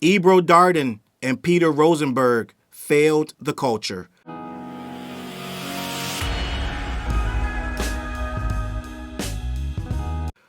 Ebro Darden and Peter Rosenberg failed the culture.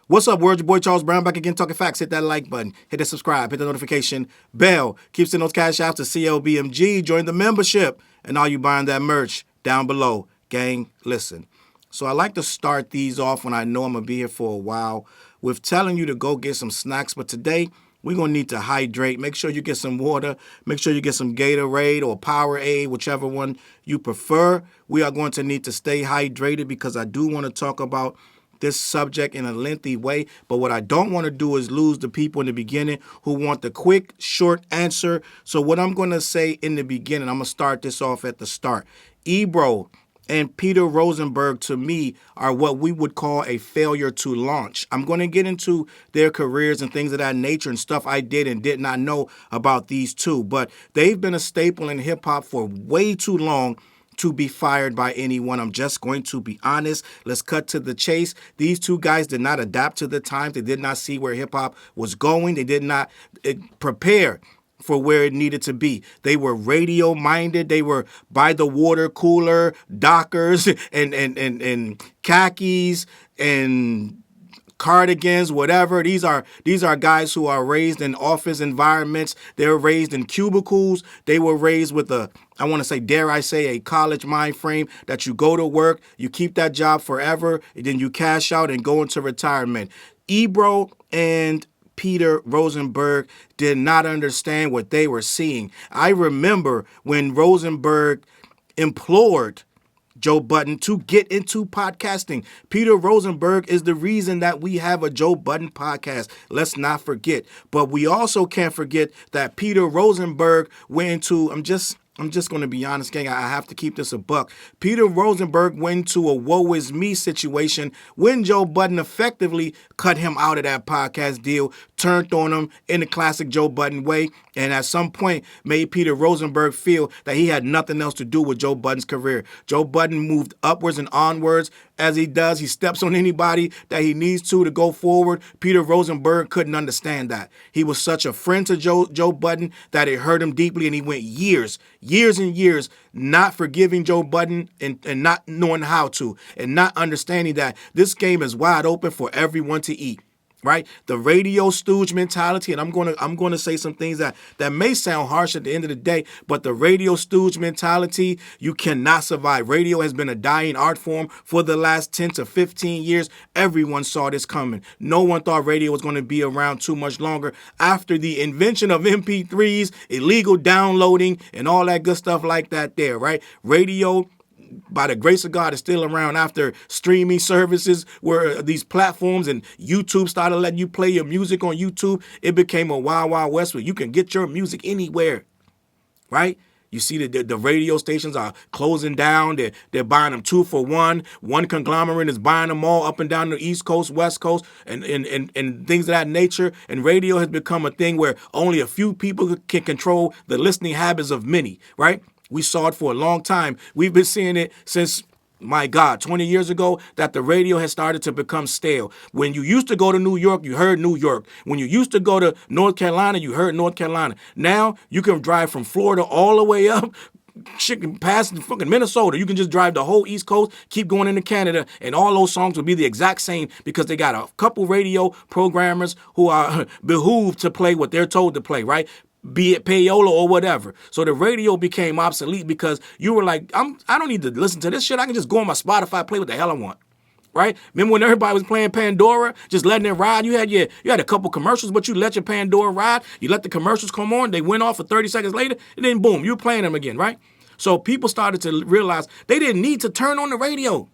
What's up, world? Your boy Charles Brown back again talking facts. Hit that like button, hit that subscribe, hit the notification bell. Keep sending those Cashapp to CLBMG. Join the membership. And all you buying that merch down below. Gang, listen. So I like to start these off when I know I'm going to be here for a while with telling you to go get some snacks. But today, we're going to need to hydrate. Make sure you get some water. Make sure you get some Gatorade or Powerade, whichever one you prefer. We are going to need to stay hydrated because I do want to talk about this subject in a lengthy way, but what I don't want to do is lose the people in the beginning who want the quick, short answer. So what I'm going to say in the beginning, I'm going to start this off at the start. Ebro and Peter Rosenberg, to me, are what we would call a failure to launch. I'm going to get into their careers and things of that nature and stuff I did and did not know about these two, but they've been a staple in hip-hop for way too long to be fired by anyone. I'm just going to be honest. Let's cut to the chase. These two guys did not adapt to the times. They did not see where hip-hop was going. They did not prepare for where it needed to be. They were radio-minded. They were by the water cooler, dockers, and khakis, and cardigans, whatever. These are guys who are raised in office environments. They were raised in cubicles. They were raised with I want to say, dare I say, a college mind frame that you go to work, you keep that job forever, and then you cash out and go into retirement. Ebro and Peter Rosenberg did not understand what they were seeing. I remember when Rosenberg implored Joe Budden to get into podcasting. Peter Rosenberg is the reason that we have a Joe Budden podcast. Let's not forget. But we also can't forget that Peter Rosenberg went into, I'm just going to be honest, gang. I have to keep this a buck. Peter Rosenberg went into a woe is me situation when Joe Budden effectively cut him out of that podcast deal, turned on him in the classic Joe Budden way, and at some point made Peter Rosenberg feel that he had nothing else to do with Joe Budden's career. Joe Budden moved upwards and onwards as he does. He steps on anybody that he needs to go forward. Peter Rosenberg couldn't understand that. He was such a friend to Joe Budden that it hurt him deeply, and he went years and years not forgiving Joe Budden and not knowing how to, and not understanding that this game is wide open for everyone to eat. Right? The radio stooge mentality, and I'm gonna say some things that may sound harsh at the end of the day, but the radio stooge mentality, you cannot survive. Radio has been a dying art form for the last 10 to 15 years. Everyone saw this coming. No one thought radio was going to be around too much longer after the invention of MP3s, illegal downloading, and all that good stuff like that there, right? Radio, by the grace of God, is still around after streaming services where these platforms and YouTube started letting you play your music on YouTube. It became a wild, wild west where you can get your music anywhere, right? You see the radio stations are closing down. They're buying them 2 for 1. One conglomerate is buying them all up and down the East Coast, West Coast, and things of that nature. And radio has become a thing where only a few people can control the listening habits of many, right? We saw it for a long time. We've been seeing it since, my God, 20 years ago, that the radio has started to become stale. When you used to go to New York, you heard New York. When you used to go to North Carolina, you heard North Carolina. Now you can drive from Florida all the way up, past fucking Minnesota. You can just drive the whole East Coast, keep going into Canada, and all those songs will be the exact same because they got a couple radio programmers who are behooved to play what they're told to play, right? Be it payola or whatever. So the radio became obsolete because you were like, I don't need to listen to this shit. I can just go on my Spotify, play what the hell I want. Right? Remember when everybody was playing Pandora, just letting it ride? You had a couple commercials, but you let your Pandora ride. You let the commercials come on. They went off for 30 seconds later, and then boom, you're playing them again, right? So people started to realize they didn't need to turn on the radio.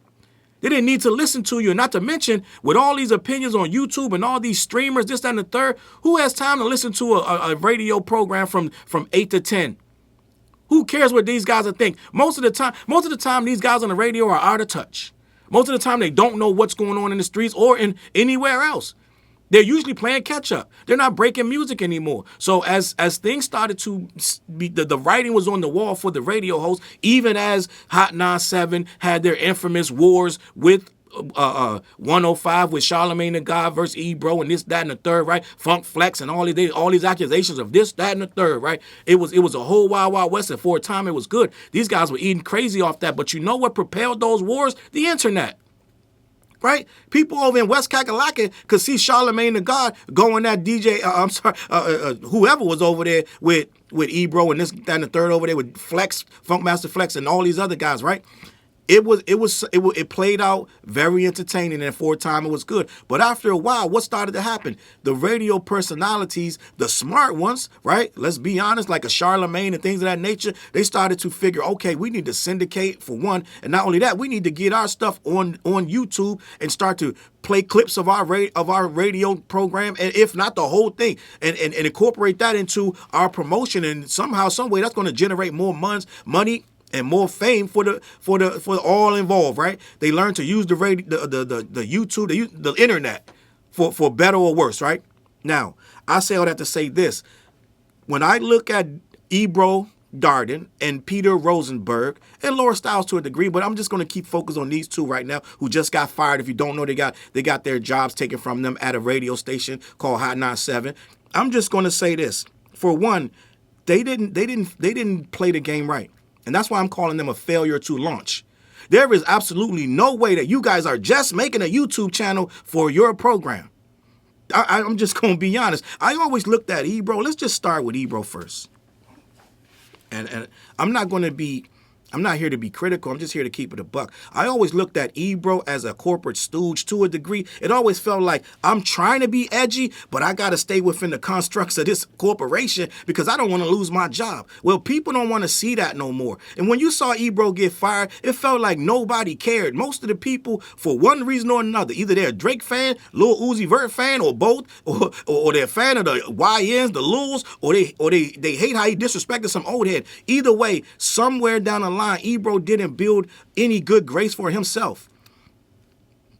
They didn't need to listen to you. Not to mention, with all these opinions on YouTube and all these streamers, this, that, and the third, who has time to listen to a radio program from 8 to 10? Who cares what these guys are think? Most of the time, these guys on the radio are out of touch. Most of the time, they don't know what's going on in the streets or in anywhere else. They're usually playing catch up. They're not breaking music anymore. So as things started to be, the writing was on the wall for the radio hosts, even as Hot 97 had their infamous wars with 105 with Charlemagne the God versus Ebro and this, that, and the third, right? Funk Flex and all these accusations of this, that, and the third, right? It was a whole wild, wild west, and for a time it was good. These guys were eating crazy off that, but you know what propelled those wars? The internet. Right? People over in West Kakalaka could see Charlemagne the God going at whoever was over there with Ebro and this, that, and the third over there with Flex, Funkmaster Flex, and all these other guys, right? It played out very entertaining, and for a time it was good. But after a while, what started to happen? The radio personalities, the smart ones, right? Let's be honest, like a Charlemagne and things of that nature, they started to figure, okay, we need to syndicate for one, and not only that, we need to get our stuff on YouTube and start to play clips of our radio program, and if not the whole thing, and incorporate that into our promotion, and somehow, some way, that's going to generate more money and more fame for all involved, right? They learn to use the radio, the YouTube, the internet for better or worse, right? Now, I say all that to say this: when I look at Ebro, Darden, and Peter Rosenberg, and Laura Styles to a degree, but I'm just going to keep focused on these two right now, who just got fired. If you don't know, they got their jobs taken from them at a radio station called Hot 97. I'm just going to say this: for one, they didn't play the game right. And that's why I'm calling them a failure to launch. There is absolutely no way that you guys are just making a YouTube channel for your program. I'm just going to be honest. I always looked at Ebro. Let's just start with Ebro first. And I'm not here to be critical. I'm just here to keep it a buck. I always looked at Ebro as a corporate stooge to a degree. It always felt like I'm trying to be edgy, but I got to stay within the constructs of this corporation because I don't want to lose my job. Well, people don't want to see that no more. And when you saw Ebro get fired, it felt like nobody cared. Most of the people, for one reason or another, either they're a Drake fan, Lil Uzi Vert fan, or both, or they're a fan of the YNs, the Lils, or they hate how he disrespected some old head. Either way, somewhere down the line, Ebro didn't build any good grace for himself.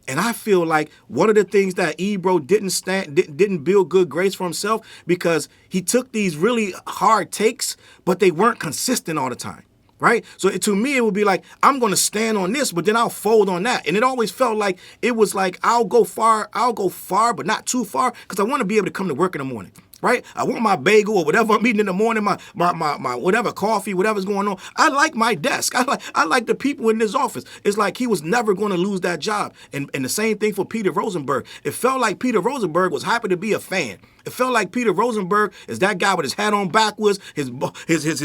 And I feel like one of the things that Ebro didn't build good grace for himself because he took these really hard takes, but they weren't consistent all the time. Right? So to me, it would be like, I'm going to stand on this, but then I'll fold on that. And it always felt like it was like, I'll go far, but not too far, because I want to be able to come to work in the morning. Right? I want my bagel or whatever I'm eating in the morning, my whatever coffee, whatever's going on. I like my desk. I like the people in this office. It's like he was never going to lose that job. And the same thing for Peter Rosenberg. It felt like Peter Rosenberg was happy to be a fan. It felt like Peter Rosenberg is that guy with his hat on backwards, his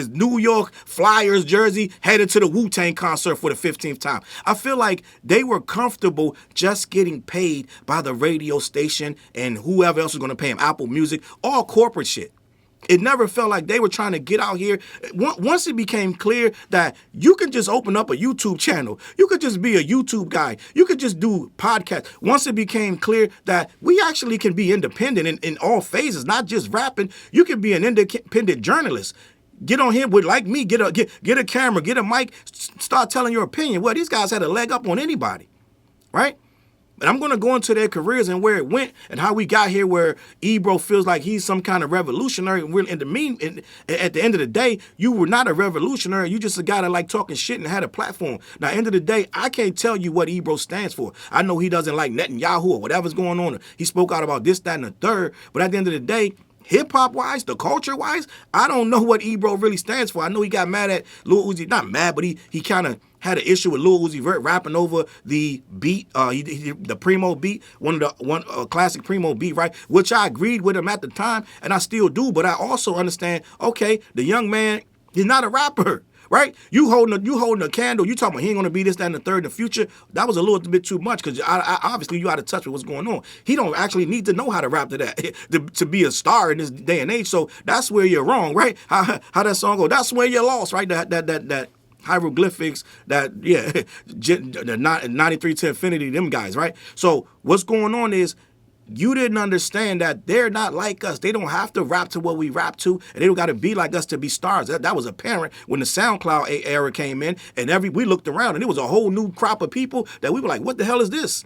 New York Flyers jersey, headed to the Wu-Tang concert for the 15th time. I feel like they were comfortable just getting paid by the radio station and whoever else was going to pay him, Apple Music, all corporate shit. It never felt like they were trying to get out here. Once it became clear that you can just open up a YouTube channel, you could just be a YouTube guy, you could just do podcasts. Once it became clear that we actually can be independent in all phases, not just rapping, you can be an independent journalist. Get on here with, like me, get a camera, get a mic, start telling your opinion. Well, these guys had a leg up on anybody, right? And I'm going to go into their careers and where it went and how we got here where Ebro feels like he's some kind of revolutionary. And at the end of the day, you were not a revolutionary. You just a guy that liked talking shit and had a platform. Now, at the end of the day, I can't tell you what Ebro stands for. I know he doesn't like Netanyahu or whatever's going on. He spoke out about this, that, and the third. But at the end of the day, hip-hop wise, the culture wise, I don't know what Ebro really stands for. I know he got mad at Lil Uzi, not mad, but he kind of had an issue with Lil Uzi Vert rapping over the beat, the Primo beat, one classic Primo beat, right? Which I agreed with him at the time, and I still do. But I also understand, okay, the young man, he's not a rapper. Right? You holding a candle. You talking about he ain't gonna be this, that, and the third in the future. That was a little bit too much because I obviously you out of touch with what's going on. He don't actually need to know how to rap to that to be a star in this day and age. So that's where you're wrong, right? How that song go? That's where you're lost, right? That hieroglyphics, the 93 to infinity, them guys, right? So what's going on is, you didn't understand that they're not like us. They don't have to rap to what we rap to, and they don't got to be like us to be stars. That was apparent when the SoundCloud era came in, and we looked around, and it was a whole new crop of people that we were like, what the hell is this?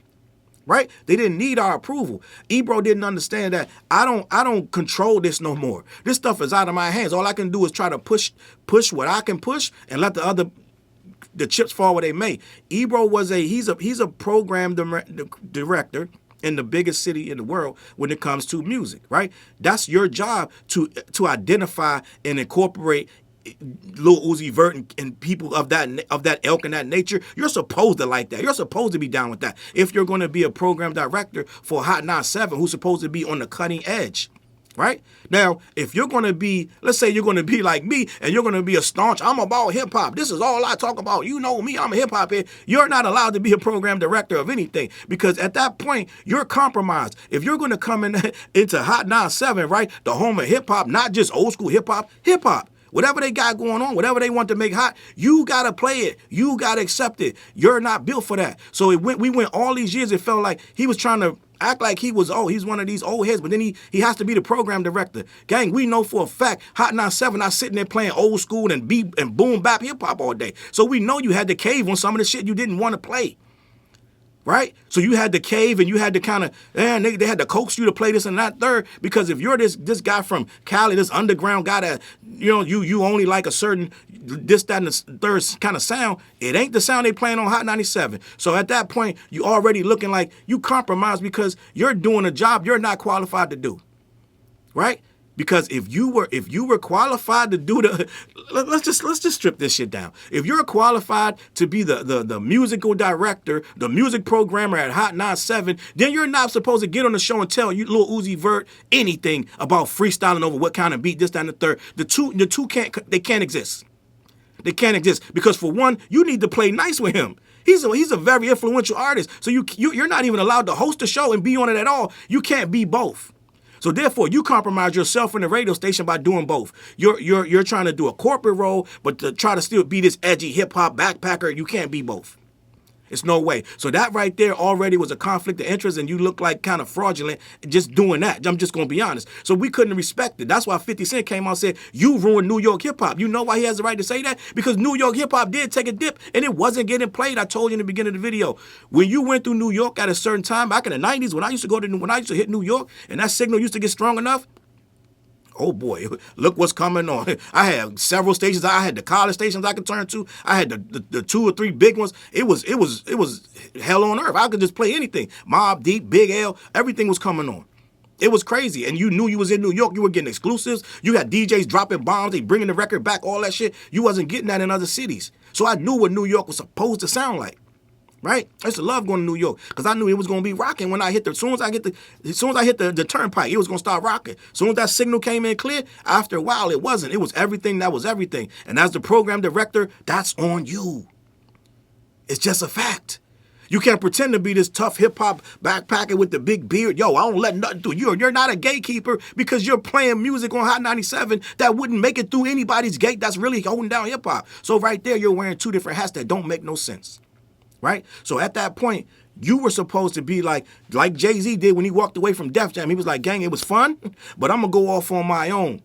Right? They didn't need our approval. Ebro didn't understand that I don't control this no more. This stuff is out of my hands. All I can do is try to push what I can push and let the other the chips fall where they may. Ebro he's a program director in the biggest city in the world when it comes to music, right? That's your job to identify and incorporate Lil Uzi Vert and people of that ilk and that nature. You're supposed to like that. You're supposed to be down with that. If you're going to be a program director for Hot 97, who's supposed to be on the cutting edge, right? Now, if you're going to be, let's say you're going to be like me and you're going to be a staunch, I'm about hip hop. This is all I talk about. You know me, I'm a hip hop head. You're not allowed to be a program director of anything because at that point, you're compromised. If you're going to come into Hot 97, right, the home of hip hop, not just old school hip hop. Whatever they got going on, whatever they want to make hot, you got to play it. You got to accept it. You're not built for that. So we went all these years, it felt like he was trying to act like he's one of these old heads, but then he has to be the program director. Gang, we know for a fact, Hot 97 not sitting there playing old school and boom bap hip hop all day. So we know you had to cave on some of the shit you didn't want to play. Right? So you had to cave and you had to kind of, they had to coax you to play this and that third, because if you're this guy from Cali, this underground guy that, you only like a certain this, that, and the third kind of sound, it ain't the sound they playing on Hot 97. So at that point, you already looking like you compromised because you're doing a job you're not qualified to do. Right? Because if you were qualified to do let's just strip this shit down. If you're qualified to be the musical director, the music programmer at Hot 97, then you're not supposed to get on the show and tell you Lil Uzi Vert anything about freestyling over what kind of beat, this, that, and the third. The two can't exist. They can't exist because for one, you need to play nice with him. He's a very influential artist, so you're not even allowed to host a show and be on it at all. You can't be both. So therefore, you compromise yourself in the radio station by doing both. You're trying to do a corporate role, but to try to still be this edgy hip hop backpacker, you can't be both. It's no way. So that right there already was a conflict of interest, and you look like kind of fraudulent just doing that. I'm just going to be honest. So we couldn't respect it. That's why 50 Cent came out and said, you ruined New York hip hop. You know why he has the right to say that? Because New York hip hop did take a dip, and it wasn't getting played. I told you in the beginning of the video. When you went through New York at a certain time, back in the 90s, when I used to hit New York, and that signal used to get strong enough, oh boy, look what's coming on. I had several stations. I had the college stations I could turn to. I had the 2 or 3 big ones. It was hell on earth. I could just play anything. Mobb Deep, Big L, everything was coming on. It was crazy. And you knew you was in New York. You were getting exclusives. You had DJs dropping bombs. They bringing the record back, all that shit. You wasn't getting that in other cities. So I knew what New York was supposed to sound like. Right? I used to love going to New York because I knew it was going to be rocking when I hit as soon as I hit the turnpike, it was going to start rocking. As soon as that signal came in clear, after a while, it wasn't. It was everything that was everything. And as the program director, that's on you. It's just a fact. You can't pretend to be this tough hip-hop backpacker with the big beard. Yo, I don't let nothing through you. You're not a gatekeeper because you're playing music on Hot 97 that wouldn't make it through anybody's gate that's really holding down hip-hop. So right there, you're wearing 2 different hats that don't make no sense. Right? So at that point, you were supposed to be like Jay-Z did when he walked away from Def Jam. He was like, gang, it was fun, but I'm going to go off on my own.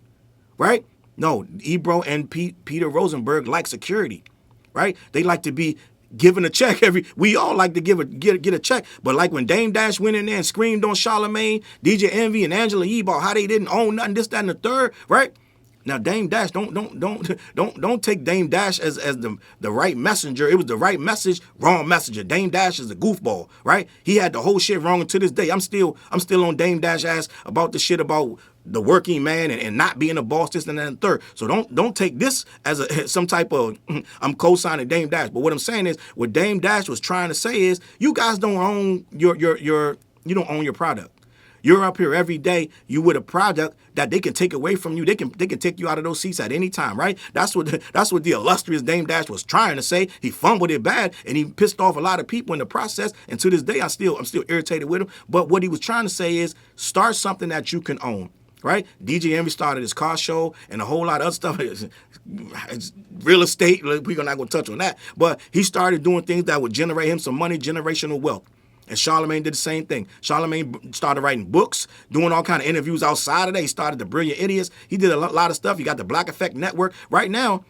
Right? No, Ebro and Peter Rosenberg like security. Right? They like to be given a check we all like to get a check. But like when Dame Dash went in there and screamed on Charlamagne, DJ Envy, and Angela Yee about how they didn't own nothing, this, that, and the third, right? Now Dame Dash, don't take Dame Dash as the right messenger. It was the right message, wrong messenger. Dame Dash is a goofball, right? He had the whole shit wrong, and to this day, I'm still on Dame Dash ass about the shit about the working man and not being a boss, this and that and third. So don't take this as some type of I'm co-signing Dame Dash. But what I'm saying is, what Dame Dash was trying to say is, you guys don't own you don't own your product. You're up here every day. You with a product that they can take away from you. They can take you out of those seats at any time, right? That's what the illustrious Dame Dash was trying to say. He fumbled it bad and he pissed off a lot of people in the process. And to this day, I'm still irritated with him. But what he was trying to say is, start something that you can own. Right? DJ Envy started his car show and a whole lot of other stuff. It's real estate. We're not going to touch on that. But he started doing things that would generate him some money, generational wealth. And Charlamagne did the same thing. Charlamagne started writing books, doing all kind of interviews outside of that. He started the Brilliant Idiots. He did a lot of stuff. You got the Black Effect Network. Right now,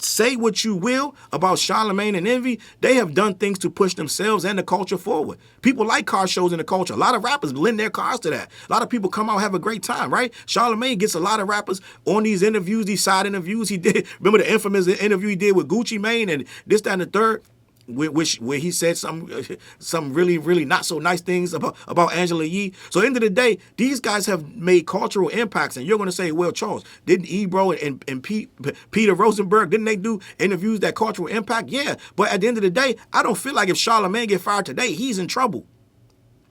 say what you will about Charlemagne and Envy, they have done things to push themselves and the culture forward. People like car shows in the culture. A lot of rappers lend their cars to that. A lot of people come out, have a great time, right? Charlemagne gets a lot of rappers on these interviews, these side interviews he did. Remember the infamous interview he did with Gucci Mane and this, that, and the third? Where he said some really, really not so nice things about Angela Yee. So at the end of the day, these guys have made cultural impacts. And you're going to say, well, Charles, didn't Ebro and Peter Rosenberg, didn't they do interviews that cultural impact? Yeah. But at the end of the day, I don't feel like if Charlemagne get fired today, he's in trouble.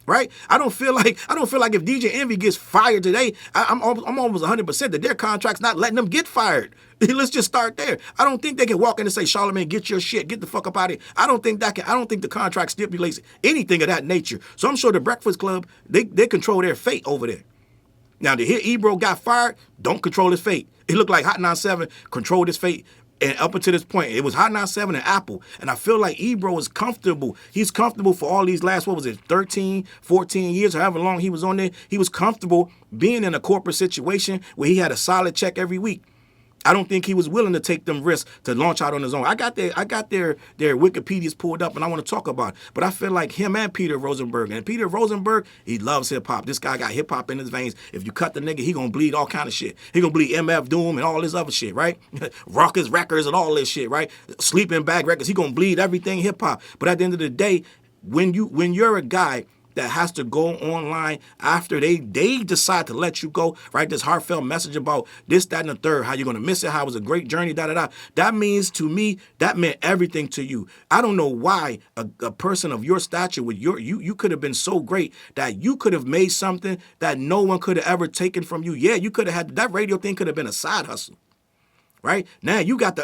Right? I don't feel like if DJ Envy gets fired today, I'm almost 100% that their contract's not letting them get fired. Let's just start there. I don't think they can walk in and say, Charlemagne, get your shit, get the fuck up out of here. I don't think the contract stipulates anything of that nature. So I'm sure the Breakfast Club, they control their fate over there. Now to hear Ebro got fired, don't control his fate. It looked like Hot 97 controlled his fate. And up until this point, it was Hot 97 and Apple. And I feel like Ebro is comfortable. He's comfortable for all these last, 13, 14 years, however long he was on there. He was comfortable being in a corporate situation where he had a solid check every week. I don't think he was willing to take them risks to launch out on his own. I got their Wikipedias pulled up, and I want to talk about it. But I feel like him and Peter Rosenberg. And Peter Rosenberg, he loves hip-hop. This guy got hip-hop in his veins. If you cut the nigga, he gonna bleed all kind of shit. He gonna bleed MF Doom and all this other shit, right? Ruckus Records and all this shit, right? Sleeping Bag Records. He gonna bleed everything hip-hop. But at the end of the day, when you're a guy that has to go online after they decide to let you go, write this heartfelt message about this, that, and the third, how you're going to miss it, how it was a great journey, da-da-da. That means to me, that meant everything to you. I don't know why a person of your stature, with you could have been so great that you could have made something that no one could have ever taken from you. Yeah, you could have had, that radio thing could have been a side hustle, right? Now you got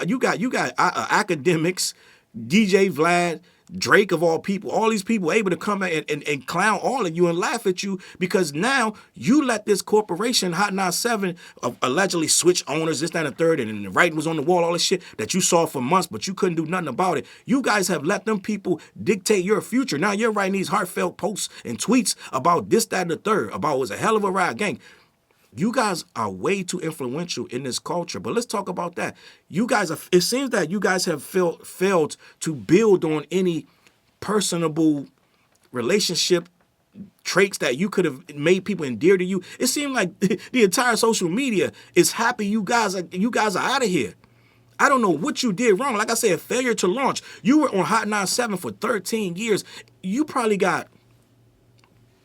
academics, DJ Vlad, Drake of all people, all these people able to come and clown all of you and laugh at you because now you let this corporation, Hot 97, allegedly switch owners, this, that, and the third, and the writing was on the wall, all this shit that you saw for months, but you couldn't do nothing about it. You guys have let them people dictate your future. Now you're writing these heartfelt posts and tweets about this, that, and the third, about it was a hell of a ride, gang. You guys are way too influential in this culture, but let's talk about that. It seems that you guys have failed to build on any personable relationship traits that you could have made people endear to you. It seemed like the entire social media is happy you guys are out of here. I don't know what you did wrong. Like I said, failure to launch. You were on Hot 97 for 13 years. You probably got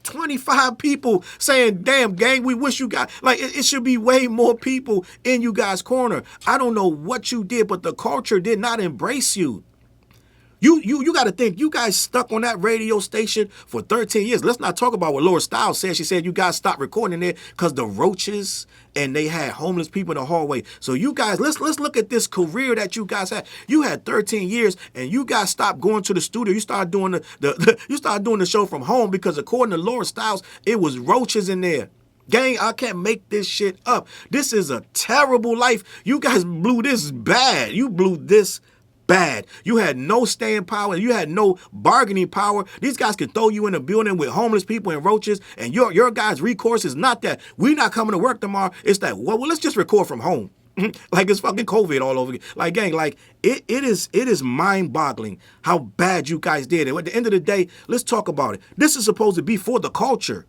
25 people saying, damn, gang, we wish you got, like, it should be way more people in you guys' corner. I don't know what you did, but the culture did not embrace you. You got to think, you guys stuck on that radio station for 13 years. Let's not talk about what Laura Stiles said. She said you guys stopped recording there because the roaches and they had homeless people in the hallway. So you guys, let's look at this career that you guys had. You had 13 years and you guys stopped going to the studio. You started doing the show from home because according to Laura Stiles, it was roaches in there. Gang, I can't make this shit up. This is a terrible life. You guys blew this bad. You blew this bad. You had no staying power. You had no bargaining power. These guys could throw you in a building with homeless people and roaches, and your guys' recourse is not that we're not coming to work tomorrow. It's that, well, let's just record from home. Like it's fucking COVID all over again. Like, gang, like it is mind-boggling how bad you guys did. And at the end of the day, let's talk about it. This is supposed to be for the culture.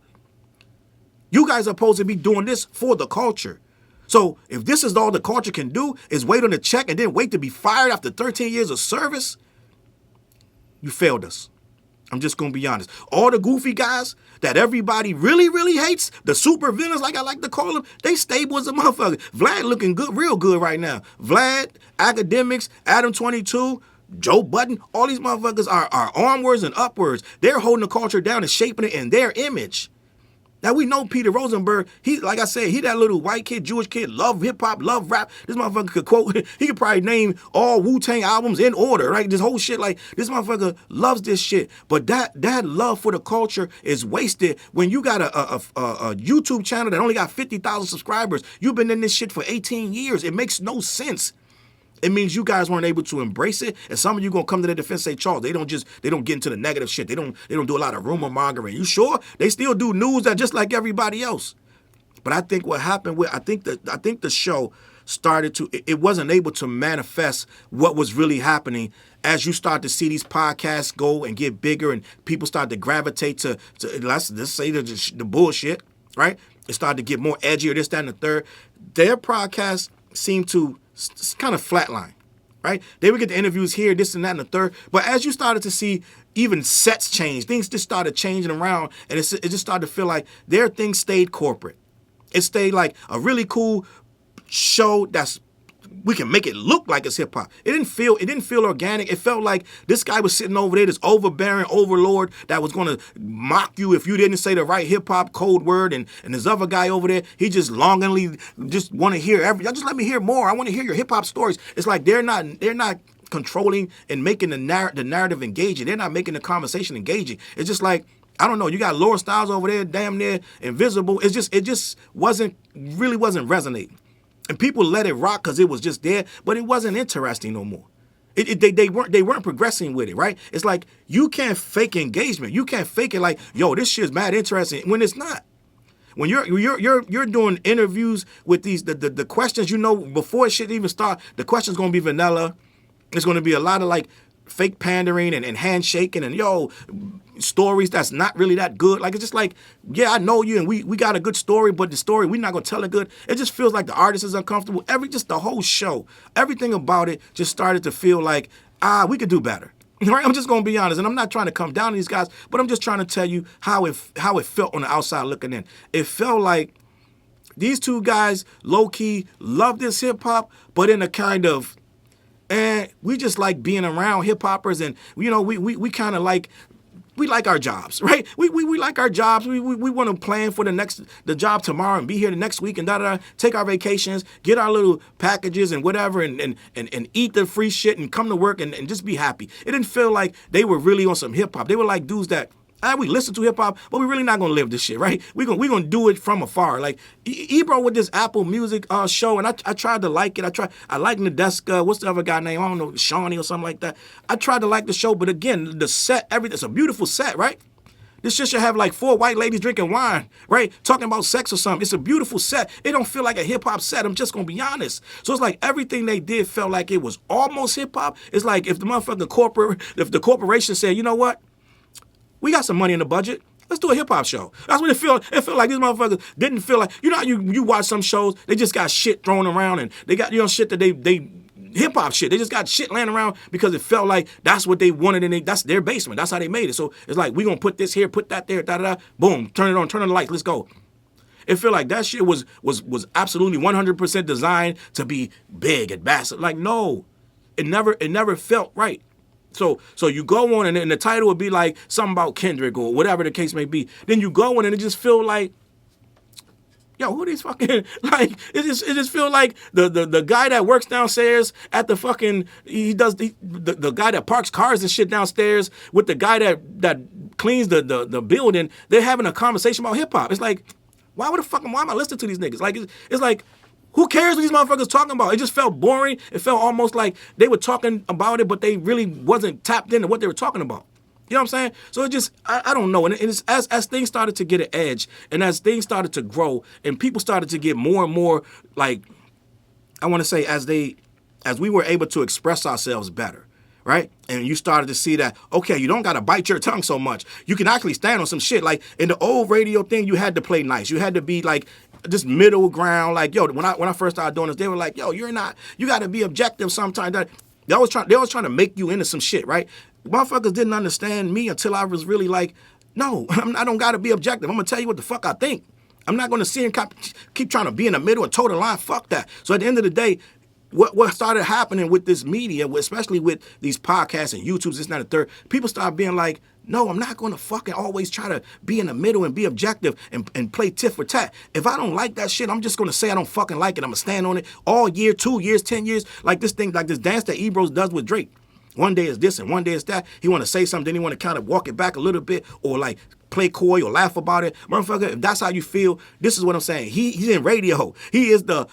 You guys are supposed to be doing this for the culture. So if this is all the culture can do is wait on the check and then wait to be fired after 13 years of service, you failed us. I'm just going to be honest. All the goofy guys that everybody really, really hates, the super villains, like I like to call them, they stable as a motherfucker. Vlad looking good, real good right now. Vlad, Academics, Adam 22, Joe Budden, all these motherfuckers are onwards and upwards. They're holding the culture down and shaping it in their image. Now, we know Peter Rosenberg, he, like I said, he that little white kid, Jewish kid, love hip-hop, love rap. This motherfucker could quote, he could probably name all Wu-Tang albums in order, right? This whole shit, like, this motherfucker loves this shit. But that love for the culture is wasted when you got a YouTube channel that only got 50,000 subscribers. You've been in this shit for 18 years. It makes no sense. It means you guys weren't able to embrace it, and some of you gonna come to their defense and say, Charles, they don't get into the negative shit. They don't do a lot of rumor mongering. You sure? They still do news that just like everybody else. But I think what happened I think the show started to, it wasn't able to manifest what was really happening as you start to see these podcasts go and get bigger and people start to gravitate to let's say the bullshit, right? It started to get more edgy or this, that, and the third. Their podcasts seemed to kind of flatline, right? They would get the interviews here, this and that and the third. But as you started to see even sets change, things just started changing around, and it just started to feel like their thing stayed corporate. It stayed like a really cool show that's we can make it look like it's hip hop. It didn't feel organic. It felt like this guy was sitting over there, this overbearing overlord that was gonna mock you if you didn't say the right hip hop code word, and this other guy over there, he just longingly just want to hear just let me hear more. I want to hear your hip hop stories. It's like they're not controlling and making the narrative engaging. They're not making the conversation engaging. It's just like, I don't know, you got Laura Styles over there, damn near invisible. It just wasn't resonating. And people let it rock because it was just there, but it wasn't interesting no more. They weren't progressing with it, right? It's like you can't fake engagement. You can't fake it like, yo, this shit's mad interesting when it's not. When you're doing interviews with these the questions, before shit even start, the question's gonna be vanilla. It's gonna be a lot of like fake pandering and handshaking and stories that's not really that good. Like, it's just like, yeah, I know you and we got a good story, but the story, we're not gonna tell it good. It just feels like the artist is uncomfortable. Just the whole show, everything about it just started to feel like, we could do better. Right? I'm just gonna be honest, and I'm not trying to come down on these guys, but I'm just trying to tell you how it felt on the outside looking in. It felt like these two guys low-key love this hip-hop, but in a kind of, we just like being around hip hoppers, and we kind of like, we like our jobs, right? We like our jobs. We want to plan for the job tomorrow and be here the next week and take our vacations, get our little packages and whatever, and eat the free shit and come to work and just be happy. It didn't feel like they were really on some hip hop. They were like dudes that, we listen to hip hop, but we're really not gonna live this shit, right? We're gonna do it from afar. Like Ebro with this Apple Music show, and I tried to like it. I like Nadeska. What's the other guy name? I don't know, Shawnee or something like that. I tried to like the show, but again, the set, it's a beautiful set, right? This shit should have like 4 white ladies drinking wine, right? Talking about sex or something. It's a beautiful set. It don't feel like a hip hop set. I'm just gonna be honest. So it's like everything they did felt like it was almost hip hop. It's like if the corporation said, you know what? We got some money in the budget. Let's do a hip hop show. That's what it felt. It felt like these motherfuckers didn't feel like, how you watch some shows, they just got shit thrown around and they got, shit that they hip hop shit. They just got shit laying around because it felt like that's what they wanted and that's their basement. That's how they made it. So it's like, we gonna put this here, put that there, boom, turn it on, turn on the lights, let's go. It felt like that shit was absolutely 100% designed to be big and massive. Like, no, it never felt right. So you go on and the title would be like something about Kendrick or whatever the case may be. Then you go on and it just feel like, yo, who these fucking, like, it just feel like the guy that works downstairs at the fucking, the guy that parks cars and shit downstairs with the guy that cleans the building, they're having a conversation about hip hop. It's like, why am I listening to these niggas? Like, it's like, who cares what these motherfuckers talking about? It just felt boring. It felt almost like they were talking about it, but they really wasn't tapped into what they were talking about. You know what I'm saying? So it just, I don't know. And it's, as things started to get an edge and as things started to grow and people started to get more and more, like, I want to say as we were able to express ourselves better, right? And you started to see that, okay, you don't got to bite your tongue so much. You can actually stand on some shit. Like in the old radio thing, you had to play nice. You had to be like, just middle ground, like, yo, when I first started doing this, they were like, yo, you got to be objective sometimes. They was trying to make you into some shit, right? Motherfuckers didn't understand me until I was really like, no, I don't got to be objective. I'm going to tell you what the fuck I think. I'm not going to sit and keep trying to be in the middle and toe the line. Fuck that. So at the end of the day, what started happening with this media, especially with these podcasts and YouTubes, this, and that, and the third, people started being like, no, I'm not going to fucking always try to be in the middle and be objective and play tit for tat. If I don't like that shit, I'm just going to say I don't fucking like it. I'm going to stand on it all year, 2 years, 10 years, like this dance that Ebro does with Drake. One day is this and one day is that. He want to say something, then he want to kind of walk it back a little bit or like play coy or laugh about it. Motherfucker, if that's how you feel, this is what I'm saying. He's in radio. He is the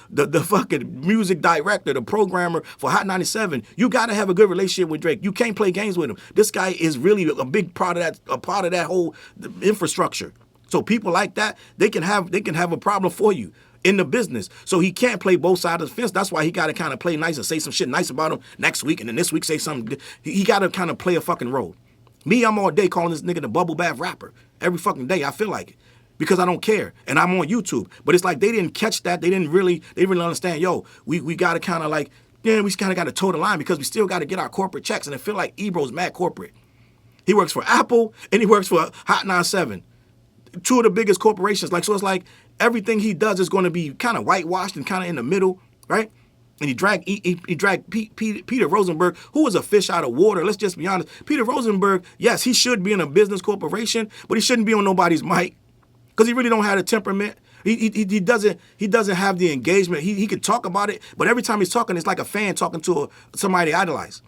fucking music director, the programmer for Hot 97. You got to have a good relationship with Drake. You can't play games with him. This guy is really a big part of that whole infrastructure. So people like that, they can have a problem for you. in the business. So he can't play both sides of the fence. That's why he got to kind of play nice and say some shit nice about him next week, and then this week say something. He got to kind of play a fucking role. Me, I'm all day calling this nigga the bubble bath rapper. Every fucking day, I feel like it. Because I don't care. And I'm on YouTube. But it's like they didn't catch that. They didn't really understand, yo, we got to kind of like, yeah, we kind of got to toe the line because we still got to get our corporate checks. And I feel like Ebro's mad corporate. He works for Apple and he works for Hot 97. Two of the biggest corporations. Like, so it's like everything he does is going to be kind of whitewashed and kind of in the middle, right? And he dragged Peter Rosenberg, who was a fish out of water. Let's just be honest. Peter Rosenberg, yes, he should be in a business corporation, but he shouldn't be on nobody's mic because he really don't have the temperament. He doesn't have the engagement. He can talk about it, but every time he's talking, it's like a fan talking to somebody they idolize.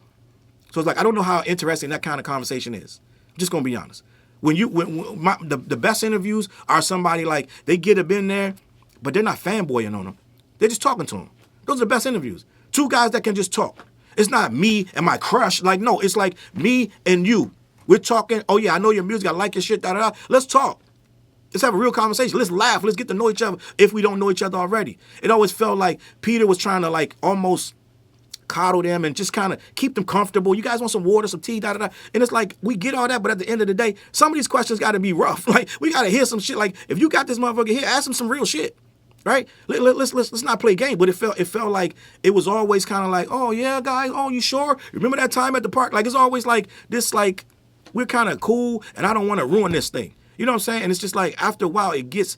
So it's like I don't know how interesting that kind of conversation is. I'm just gonna be honest. The best interviews are somebody like they get up in there, but they're not fanboying on them. They're just talking to them. Those are the best interviews. Two guys that can just talk. It's not me and my crush. Like, no, it's like me and you. We're talking, oh yeah, I know your music, I like your shit, da-da-da. Let's talk. Let's have a real conversation. Let's laugh. Let's get to know each other if we don't know each other already. It always felt like Peter was trying to like almost coddle them and just kind of keep them comfortable. You guys want some water, some tea, da-da-da. And it's like, we get all that, but at the end of the day, some of these questions got to be rough. Like, we got to hear some shit. Like, if you got this motherfucker here, ask him some real shit. Right? Let's not play game, but it felt like it was always kind of like, oh yeah, guys, oh you sure? Remember that time at the park? Like it's always like this, like we're kind of cool, and I don't want to ruin this thing. You know what I'm saying? And it's just like after a while, it gets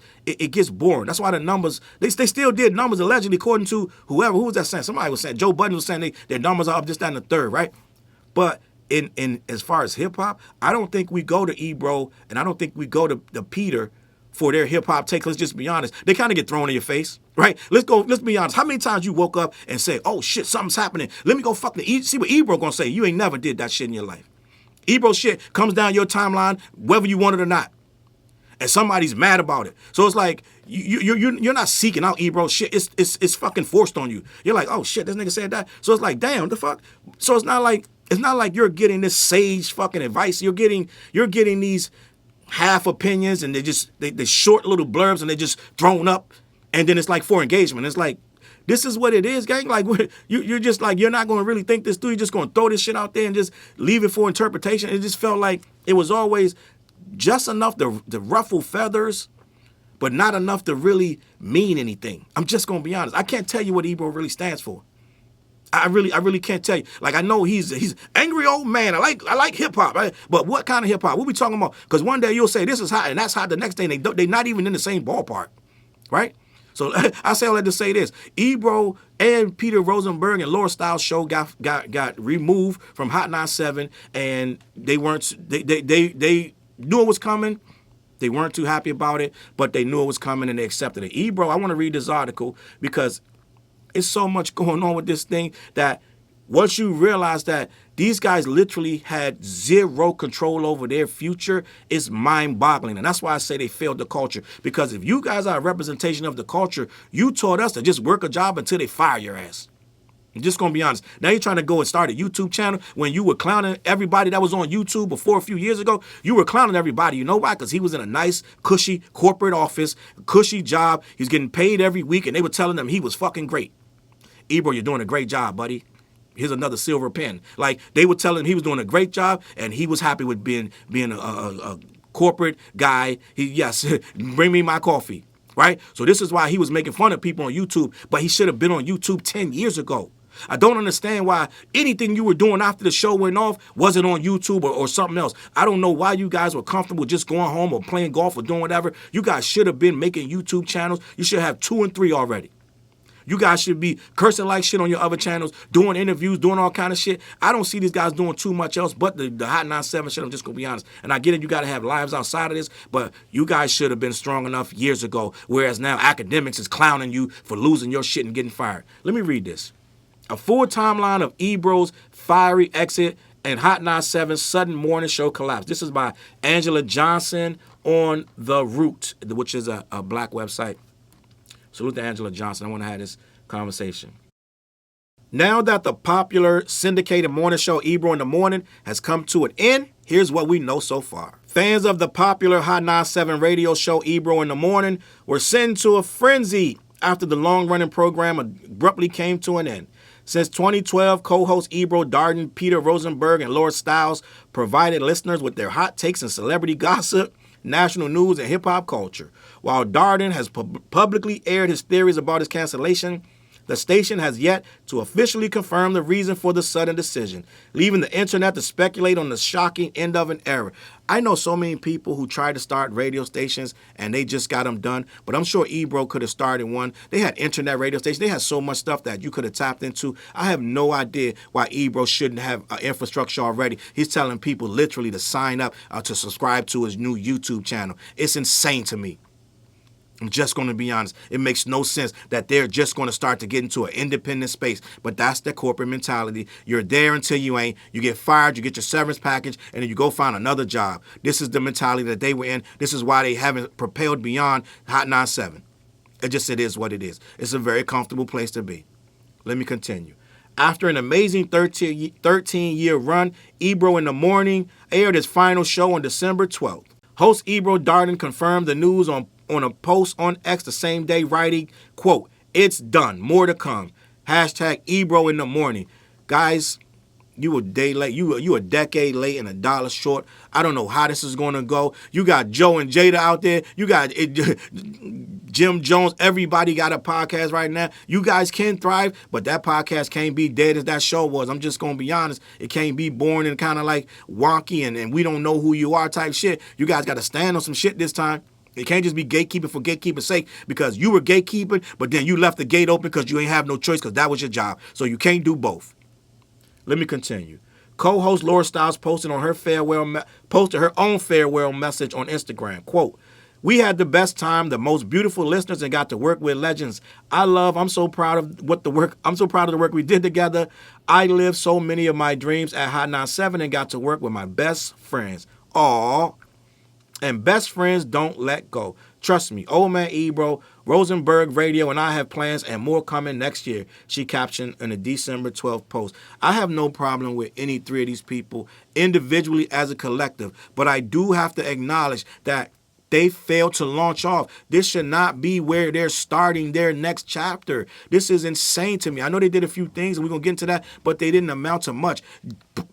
boring. That's why the numbers they still did numbers allegedly according to who was that saying? Somebody was saying Joe Budden was saying their numbers are up this, that, and the third, right? But in as far as hip hop, I don't think we go to Ebro, and I don't think we go to Peter for their hip-hop take. Let's just be honest. They kind of get thrown in your face, right? Let's be honest. How many times you woke up and say, oh shit, something's happening. Let me go fucking see what Ebro gonna say. You ain't never did that shit in your life. Ebro shit comes down your timeline, whether you want it or not. And somebody's mad about it. So it's like, you're not seeking out Ebro shit. It's fucking forced on you. You're like, oh shit, this nigga said that. So it's like, damn, the fuck? So it's not like you're getting this sage fucking advice. You're getting these half opinions, and they short little blurbs, and they just thrown up, and then it's like for engagement. It's like, this is what it is, gang. Like you're just like, you're not going to really think this through. You're just going to throw this shit out there and just leave it for interpretation. It just felt like it was always just enough to ruffle feathers, but not enough to really mean anything. I'm just going to be honest. I can't tell you what Ebro really stands for. I really can't tell you. Like, I know he's angry old man. I like hip hop, right? But what kind of hip hop? What we talking about? Because one day you'll say this is hot and that's hot. The next day they not even in the same ballpark, right? So I say all that to say this: Ebro and Peter Rosenberg and Laura Styles show got removed from Hot 97, and they knew it was coming. They weren't too happy about it, but they knew it was coming and they accepted it. Ebro, I want to read this article because it's so much going on with this thing that once you realize that these guys literally had zero control over their future, it's mind-boggling. And that's why I say they failed the culture. Because if you guys are a representation of the culture, you taught us to just work a job until they fire your ass. I'm just going to be honest. Now you're trying to go and start a YouTube channel when you were clowning everybody that was on YouTube before a few years ago. You were clowning everybody. You know why? Because he was in a nice, cushy corporate office, cushy job. He's getting paid every week, and they were telling him he was fucking great. Ebro, you're doing a great job, buddy. Here's another silver pen. Like, they were telling him he was doing a great job, and he was happy with being a corporate guy. Yes, bring me my coffee, right? So this is why he was making fun of people on YouTube, but he should have been on YouTube 10 years ago. I don't understand why anything you were doing after the show went off wasn't on YouTube or something else. I don't know why you guys were comfortable just going home or playing golf or doing whatever. You guys should have been making YouTube channels. You should have 2 and 3 already. You guys should be cursing like shit on your other channels, doing interviews, doing all kind of shit. I don't see these guys doing too much else but the Hot 97 shit. I'm just going to be honest. And I get it, you got to have lives outside of this, but you guys should have been strong enough years ago, whereas now academics is clowning you for losing your shit and getting fired. Let me read this. A full timeline of Ebro's fiery exit and Hot 97's sudden morning show collapse. This is by Angela Johnson on The Root, which is a black website. Salute to Angela Johnson. I want to have this conversation. Now that the popular syndicated morning show Ebro in the Morning has come to an end, here's what we know so far. Fans of the popular Hot 97 radio show Ebro in the Morning were sent to a frenzy after the long-running program abruptly came to an end. Since 2012, co-hosts Ebro, Darden, Peter Rosenberg, and Laura Stiles provided listeners with their hot takes and celebrity gossip, national news, and hip-hop culture. While Darden has publicly aired his theories about his cancellation, the station has yet to officially confirm the reason for the sudden decision, leaving the internet to speculate on the shocking end of an era. I know so many people who tried to start radio stations and they just got them done, but I'm sure Ebro could have started one. They had internet radio stations. They had so much stuff that you could have tapped into. I have no idea why Ebro shouldn't have infrastructure already. He's telling people literally to sign up to subscribe to his new YouTube channel. It's insane to me. I'm just going to be honest. It makes no sense that they're just going to start to get into an independent space. But that's the corporate mentality. You're there until you ain't. You get fired, you get your severance package, and then you go find another job. This is the mentality that they were in. This is why they haven't propelled beyond Hot 97. It is what it is. It's a very comfortable place to be. Let me continue. After an amazing 13-year run, Ebro in the Morning aired his final show on December 12th. Host Ebro Darden confirmed the news on a post on X the same day, writing, quote, "It's done. More to come. Hashtag Ebro in the Morning." Guys, you a day late. You a decade late and $1 short. I don't know how this is going to go. You got Joe and Jada out there. You got Jim Jones. Everybody got a podcast right now. You guys can thrive, but that podcast can't be dead as that show was. I'm just going to be honest. It can't be boring and kind of like wonky and we don't know who you are type shit. You guys got to stand on some shit this time. It can't just be gatekeeping for gatekeeping's sake because you were gatekeeping, but then you left the gate open because you ain't have no choice because that was your job. So you can't do both. Let me continue. Co-host Laura Stiles posted her own farewell message on Instagram. Quote, "We had the best time, the most beautiful listeners, and got to work with legends. I'm so proud of the work we did together. I lived so many of my dreams at Hot 97 and got to work with my best friends. Aww. And best friends don't let go. Trust me, old man Ebro, Rosenberg Radio, and I have plans and more coming next year," she captioned in a December 12th post. I have no problem with any three of these people individually as a collective, but I do have to acknowledge that they failed to launch off. This should not be where they're starting their next chapter. This is insane to me. I know they did a few things, and we're going to get into that, but they didn't amount to much.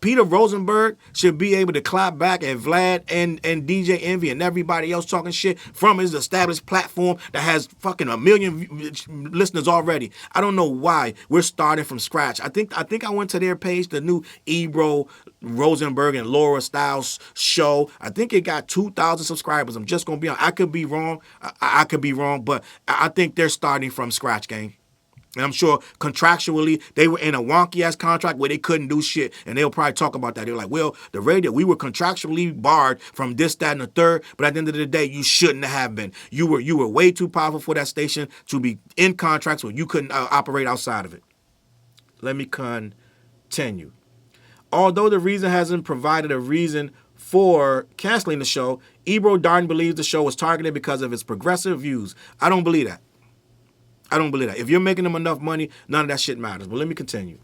Peter Rosenberg should be able to clap back at Vlad and DJ Envy and everybody else talking shit from his established platform that has fucking 1 million listeners already. I don't know why we're starting from scratch. I think I went to their page, the new Ebro, Rosenberg, and Laura Stiles show. I think it got 2,000 subscribers. I'm just going to be honest. I could be wrong. I could be wrong, but I think they're starting from scratch, gang. And I'm sure contractually they were in a wonky-ass contract where they couldn't do shit. And they'll probably talk about that. They're like, well, the radio, we were contractually barred from this, that, and the third. But at the end of the day, you shouldn't have been. You were way too powerful for that station to be in contracts where you couldn't operate outside of it. Let me continue. Although the reason hasn't provided a reason for canceling the show, Ebro Darden believes the show was targeted because of its progressive views. I don't believe that. If you're making them enough money, none of that shit matters. But let me continue.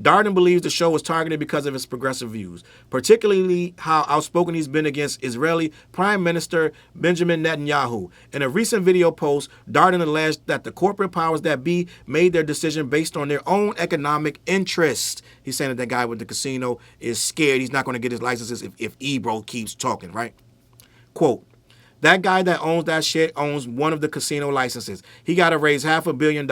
Darden believes the show was targeted because of its progressive views, particularly how outspoken he's been against Israeli Prime Minister Benjamin Netanyahu. In a recent video post, Darden alleged that the corporate powers that be made their decision based on their own economic interests. He's saying that guy with the casino is scared he's not going to get his licenses if Ebro keeps talking, right? Quote, "That guy that owns that shit owns one of the casino licenses. He got to raise $500 million.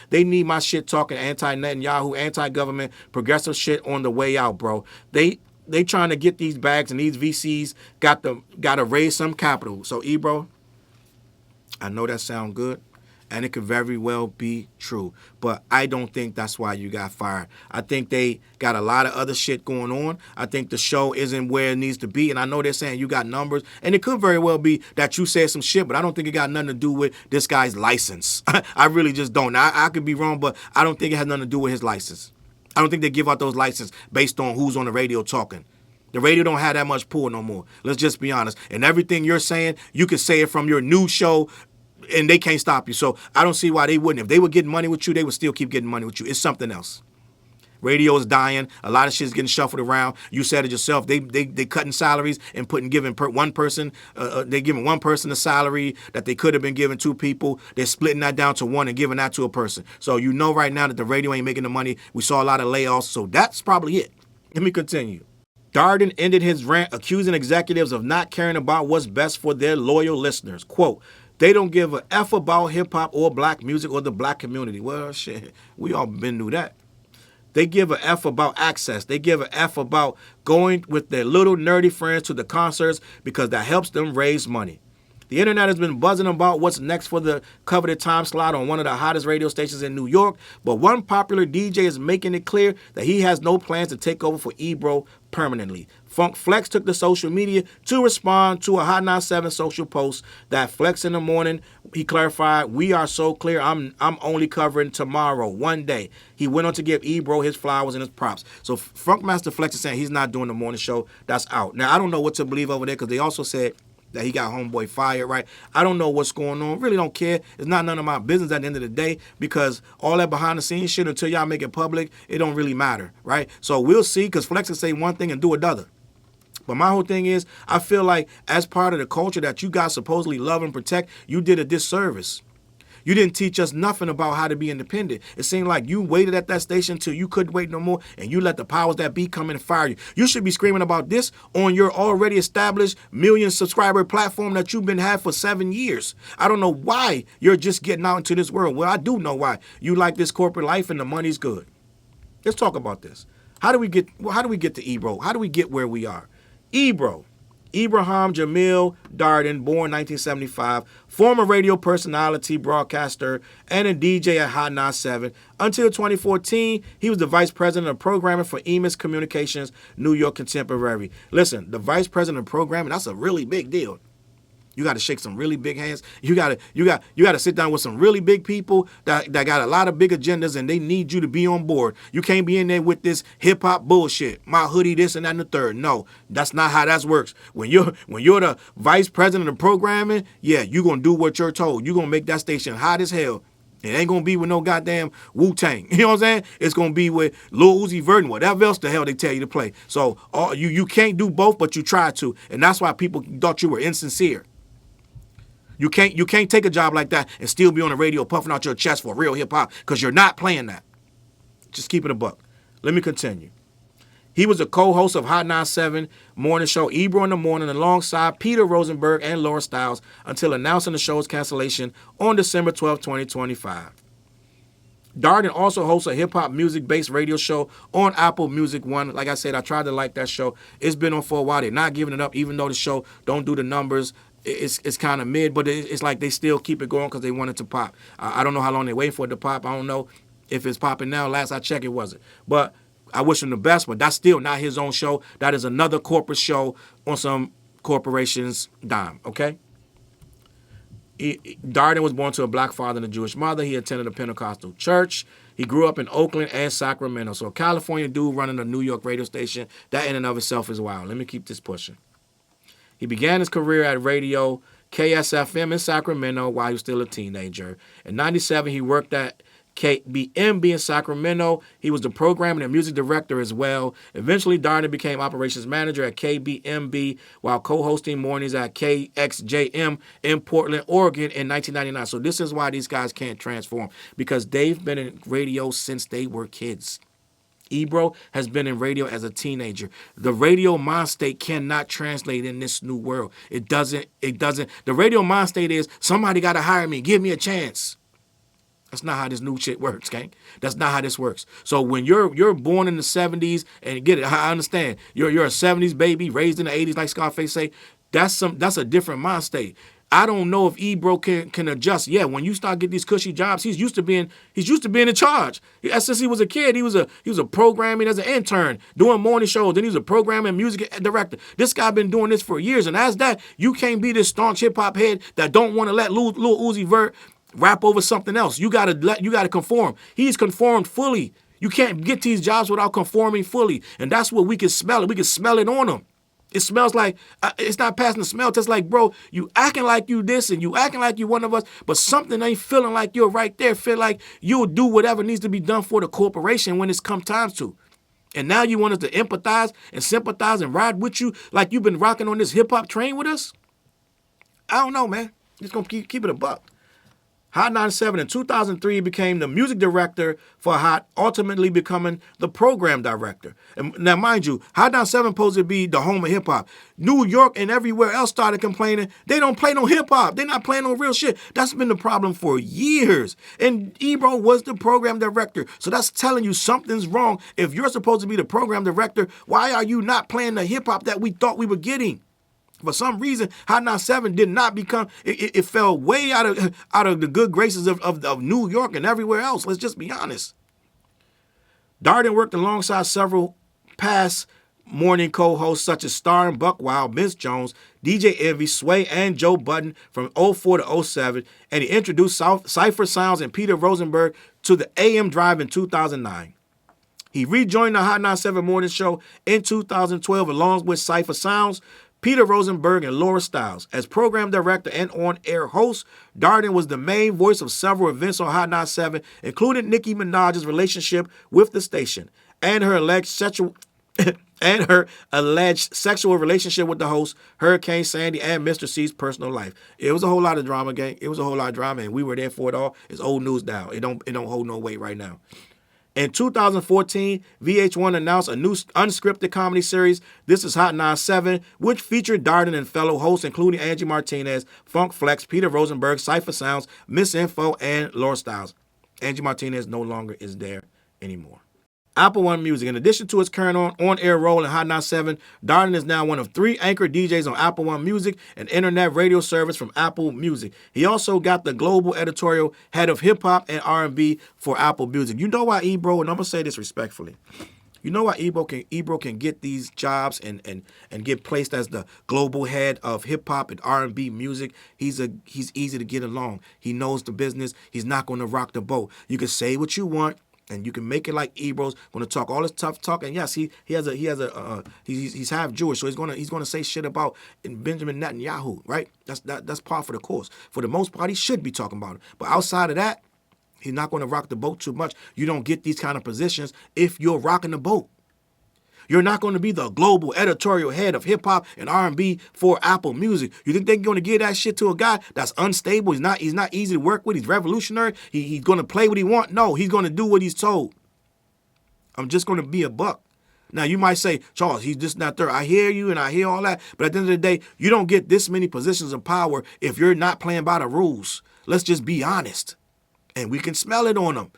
They need my shit talking anti-Netanyahu, anti-government, progressive shit on the way out, bro. They trying to get these bags, and these VCs got to raise some capital. So, Ebro, I know that sound good, and it could very well be true, but I don't think that's why you got fired. I think they got a lot of other shit going on. I think the show isn't where it needs to be, and I know they're saying you got numbers, and it could very well be that you said some shit, but I don't think it got nothing to do with this guy's license. I really just don't. Now, I could be wrong, but I don't think it has nothing to do with his license. I don't think they give out those licenses based on who's on the radio talking. The radio don't have that much pull no more. Let's just be honest. And everything you're saying, you can say it from your new show, and they can't stop you. So I don't see why they wouldn't. If they were getting money with you, they would still keep getting money with you. It's something else. Radio is dying. A lot of shit's getting shuffled around. You said it yourself. They cutting salaries and giving one person. They giving one person a salary that they could have been giving two people. They're splitting that down to one and giving that to a person. So you know right now that the radio ain't making the money. We saw a lot of layoffs. So that's probably it. Let me continue. Darden ended his rant accusing executives of not caring about what's best for their loyal listeners. Quote, they don't give a F about hip-hop or black music or the black community. Well, shit, we all been through that. They give a F about access. They give a F about going with their little nerdy friends to the concerts because that helps them raise money. The internet has been buzzing about what's next for the coveted time slot on one of the hottest radio stations in New York, but one popular DJ is making it clear that he has no plans to take over for Ebro permanently. Funk Flex took to social media to respond to a Hot 97 social post that Flex in the morning, he clarified, we are so clear, I'm only covering tomorrow, one day. He went on to give Ebro his flowers and his props. So Funk Master Flex is saying he's not doing the morning show. That's out. Now, I don't know what to believe over there because they also said that he got homeboy fired, right? I don't know what's going on. Really don't care. It's not none of my business at the end of the day because all that behind the scenes shit, until y'all make it public, it don't really matter, right? So we'll see because Flex can say one thing and do another. But my whole thing is, I feel like as part of the culture that you guys supposedly love and protect, you did a disservice. You didn't teach us nothing about how to be independent. It seemed like you waited at that station till you couldn't wait no more, and you let the powers that be come in and fire you. You should be screaming about this on your already established million subscriber platform that you've been had for 7 years. I don't know why you're just getting out into this world. Well, I do know why. You like this corporate life and the money's good. Let's talk about this. How do we get to Ebro? How do we get where we are? Ebro. Ibrahim Jamil Darden, born 1975, former radio personality, broadcaster, and a DJ at Hot 97. Until 2014, he was the vice president of programming for EMIS Communications, New York Contemporary. Listen, the vice president of programming, that's a really big deal. You got to shake some really big hands. You got to sit down with some really big people that got a lot of big agendas and they need you to be on board. You can't be in there with this hip hop bullshit. My hoodie, this and that and the third. No, that's not how that works. When you're the vice president of programming, yeah, you're going to do what you're told. You're going to make that station hot as hell. It ain't going to be with no goddamn Wu-Tang. You know what I'm saying? It's going to be with Lil Uzi Vert and whatever else the hell they tell you to play. So you can't do both, but you try to. And that's why people thought you were insincere. You can't take a job like that and still be on the radio puffing out your chest for real hip hop because you're not playing that. Just keep it a buck. Let me continue. He was a co-host of Hot 97 morning show Ebro in the Morning alongside Peter Rosenberg and Laura Stiles until announcing the show's cancellation on December 12, 2025. Darden also hosts a hip-hop music-based radio show on Apple Music One. Like I said, I tried to like that show. It's been on for a while. They're not giving it up, even though the show don't do the numbers. It's kind of mid, but it's like they still keep it going because they want it to pop. I don't know how long they're waiting for it to pop. I don't know if it's popping now. Last I checked, it wasn't. But I wish him the best, but that's still not his own show. That is another corporate show on some corporation's dime, okay? Darden was born to a black father and a Jewish mother. He attended a Pentecostal church. He grew up in Oakland and Sacramento. So a California dude running a New York radio station, that in and of itself is wild. Let me keep this pushing. He began his career at radio KSFM in Sacramento while he was still a teenager. In 97, he worked at CLBMG in Sacramento. He was the programming and music director as well. Eventually, Darden became operations manager at CLBMG while co-hosting mornings at KXJM in Portland, Oregon in 1999. So this is why these guys can't transform, because they've been in radio since they were kids. Ebro has been in radio as a teenager. The radio mind state cannot translate in this new world. It doesn't. The radio mind state is somebody got to hire me. Give me a chance. That's not how this new shit works, gang. That's not how this works. So when you're born in the 70s, and get it, I understand. You're a 70s baby, raised in the 80s, like Scarface say. That's a different mind state. I don't know if Ebro can adjust. Yeah, when you start getting these cushy jobs, he's used to being in charge. Since he was a kid, he was a programming as an intern, doing morning shows. Then he was a programming music director. This guy been doing this for years, and as that, you can't be this staunch hip hop head that don't want to let Lil Uzi Vert rap over something else. You gotta conform. He's conformed fully. You can't get these jobs without conforming fully, and that's what we can smell it. We can smell it on him. It smells like, it's not passing the smell test. Like, bro, you acting like you this and you acting like you one of us, but something ain't feeling like you're right there. Feel like you'll do whatever needs to be done for the corporation when it's come times to. And now you want us to empathize and sympathize and ride with you like you've been rocking on this hip-hop train with us? I don't know, man. Just gonna keep it a buck. Hot 97 in 2003 became the music director for Hot, ultimately becoming the program director. And now, mind you, Hot 97 supposed to be the home of hip hop. New York and everywhere else started complaining they don't play no hip hop. They're not playing no real shit. That's been the problem for years. And Ebro was the program director. So that's telling you something's wrong. If you're supposed to be the program director, why are you not playing the hip hop that we thought we were getting? For some reason, Hot 97 did not become, it fell way out of the good graces of New York and everywhere else. Let's just be honest. Darden worked alongside several past morning co-hosts such as Star and Buck Wild, Miss Jones, DJ Envy, Sway, and Joe Budden from 04 to 07, and he introduced Cypher Sounds and Peter Rosenberg to the AM Drive in 2009. He rejoined the Hot 97 morning show in 2012 along with Cypher Sounds, Peter Rosenberg, and Laura Stiles. As program director and on-air host, Darden was the main voice of several events on Hot 97, including Nicki Minaj's relationship with the station and her alleged sexual relationship with the host, Hurricane Sandy, and Mr. C's personal life. It was a whole lot of drama, gang. It was a whole lot of drama, and we were there for it all. It's old news now. It don't hold no weight right now. In 2014, VH1 announced a new unscripted comedy series, This is Hot 97, which featured Darden and fellow hosts, including Angie Martinez, Funk Flex, Peter Rosenberg, Cypher Sounds, Miss Info, and Laura Stiles. Angie Martinez no longer is there anymore. Apple One Music. In addition to his current on-air role in Hot 97, Darden is now one of 3 anchor DJs on Apple One Music, an internet radio service from Apple Music. He also got the global editorial head of hip-hop and R&B for Apple Music. You know why Ebro, and I'm going to say this respectfully, you know why Ebro can get these jobs and get placed as the global head of hip-hop and R&B music? He's easy to get along. He knows the business. He's not going to rock the boat. You can say what you want, and you can make it like Ebro's going to talk all this tough talk. And yes, he's half Jewish, so he's going to say shit about Benjamin Netanyahu, right? That's par for the course. For the most part, he should be talking about it. But outside of that, he's not going to rock the boat too much. You don't get these kind of positions if you're rocking the boat. You're not going to be the global editorial head of hip-hop and R&B for Apple Music. You think they're going to give that shit to a guy that's unstable? He's not easy to work with. He's revolutionary. He's going to play what he wants? No, he's going to do what he's told. I'm just going to be a buck. Now, you might say, Charles, he's just not there. I hear you and I hear all that. But at the end of the day, you don't get this many positions of power if you're not playing by the rules. Let's just be honest. And we can smell it on him.